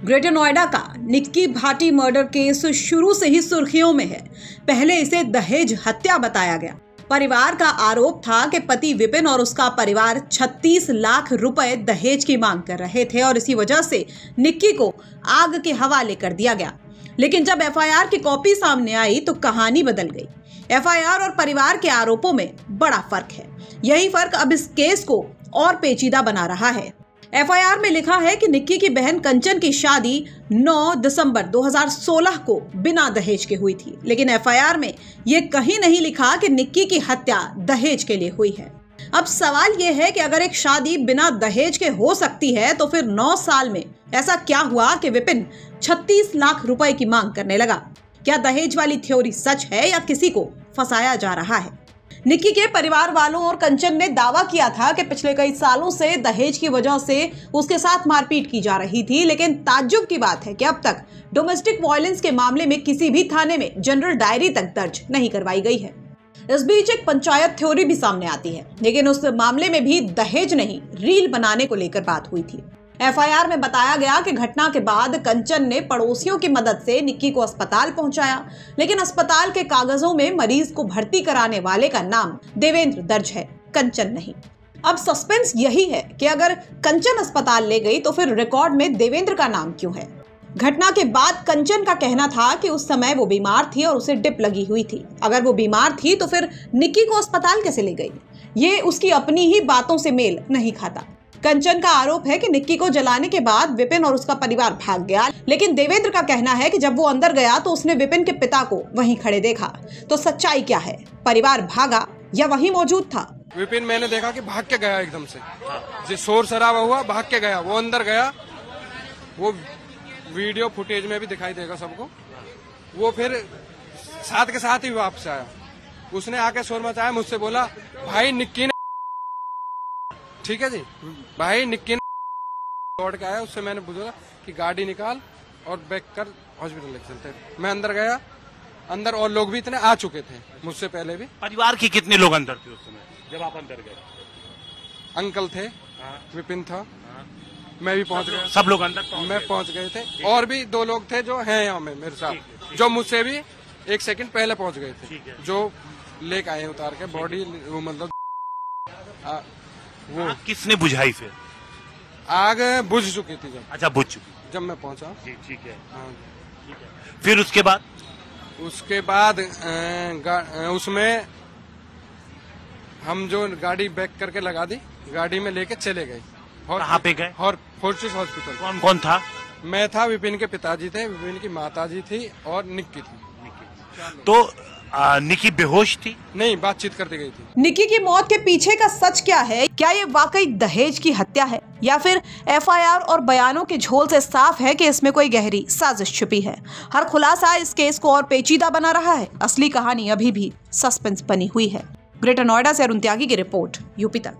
Greater Noida का Nikki Bhati murder case शुरू से ही सुर्खियों में है। पहले इसे दहेज हत्या बताया गया। परिवार का आरोप था कि पति विपिन और उसका परिवार 36 लाख रुपए दहेज की मांग कर रहे थे और इसी वजह से निक्की को आग के हवाले कर दिया गया। लेकिन जब एफआईआर की कॉपी सामने आई तो कहानी बदल गई। एफआईआर और परिवार के आरोपों में बड़ा फर्क है। यही फर्क अब इस केस को और पेचीदा बना रहा है। एफआईआर में लिखा है कि निक्की की बहन कंचन की शादी 9 दिसंबर 2016 को बिना दहेज के हुई थी, लेकिन एफआईआर में यह कहीं नहीं लिखा कि निक्की की हत्या दहेज के लिए हुई है। अब सवाल यह है कि अगर एक शादी बिना दहेज के हो सकती है तो फिर 9 साल में ऐसा क्या हुआ कि विपिन 36 लाख रुपए की मांग करने लगा? क्या दहेज वाली थ्योरी सच है या किसी को फंसाया जा रहा है? निक्की के परिवार वालों और कंचन ने दावा किया था कि पिछले कई सालों से दहेज की वजह से उसके साथ मारपीट की जा रही थी, लेकिन ताज्जुब की बात है कि अब तक डोमेस्टिक वायलेंस के मामले में किसी भी थाने में जनरल डायरी तक दर्ज नहीं करवाई गई है। इस बीच एक पंचायत थ्योरी भी सामने आती है, लेकिन उस मामले में भी दहेज नहीं रील बनाने को लेकर बात हुई थी। एफआईआर में बताया गया कि घटना के बाद कंचन ने पड़ोसियों की मदद से निक्की को अस्पताल पहुंचाया, लेकिन अस्पताल के कागजों में मरीज को भर्ती कराने वाले का नाम देवेंद्र दर्ज है, कंचन नहीं। अब सस्पेंस यही है कि अगर कंचन अस्पताल ले गई तो फिर रिकॉर्ड में देवेंद्र का नाम क्यों है? घटना के बाद कंचन का कहना था कि उस समय वो बीमार थी और उसे डिप लगी हुई थी। अगर वो बीमार थी तो फिर निक्की को अस्पताल कैसे ले गई? ये उसकी अपनी ही बातों से मेल नहीं खाता। कंचन का आरोप है कि निक्की को जलाने के बाद विपिन और उसका परिवार भाग गया, लेकिन देवेंद्र का कहना है कि जब वो अंदर गया तो उसने विपिन के पिता को वहीं खड़े देखा। तो सच्चाई क्या है? परिवार भागा या वहीं मौजूद था? विपिन मैंने देखा कि भाग के गया एकदम से, शोर शराबा हुआ, भाग के गया। वो अंदर गया, वो वीडियो फुटेज में भी दिखाई देगा सबको। वो फिर साथ के साथ ही वापस आया। उसने आके शोर मचाया, मुझसे बोला भाई निक्की ने, ठीक है जी भाई निक्की ने दौड़ के आया। उससे मैंने पूछा कि गाड़ी निकाल और बैक कर हॉस्पिटल लेके चलते। मैं अंदर गया, अंदर और लोग भी इतने आ चुके थे मुझसे पहले भी। परिवार के कितने लोग अंदर थे उस समय जब आप अंदर गए? अंकल थे, विपिन था, मैं भी पहुंच गया। सब लोग अंदर मैं पहुंच गए थे और भी 2 लोग थे जो हैं यहाँ में मेरे साथ, जो मुझसे भी 1 सेकंड पहले पहुंच गए थे, जो लेके आए उतार के बॉडी। मतलब वो किसने बुझाई? फिर आग बुझ चुकी थी जब। अच्छा, बुझ चुकी जब मैं पहुंचा। जी, ठीक है। हाँ। ठीक है। फिर उसके बाद उसमें हम जो गाड़ी बैक करके लगा दी, गाड़ी में लेके चले गए। कहाँ पे गए? और फोर्टिस हॉस्पिटल। कौन कौन था? मैं था, विपिन के पिताजी थे, विपिन की माताजी थी और निक्की थी। तो निक्की बेहोश थी? नहीं, बातचीत करती गई थी। निक्की की मौत के पीछे का सच क्या है? क्या ये वाकई दहेज की हत्या है या फिर एफआईआर और बयानों के झोल से साफ है कि इसमें कोई गहरी साजिश छुपी है? हर खुलासा इस केस को और पेचीदा बना रहा है। असली कहानी अभी भी सस्पेंस बनी हुई है। ग्रेटर नोएडा से अरुण त्यागी की रिपोर्ट, यूपी तक।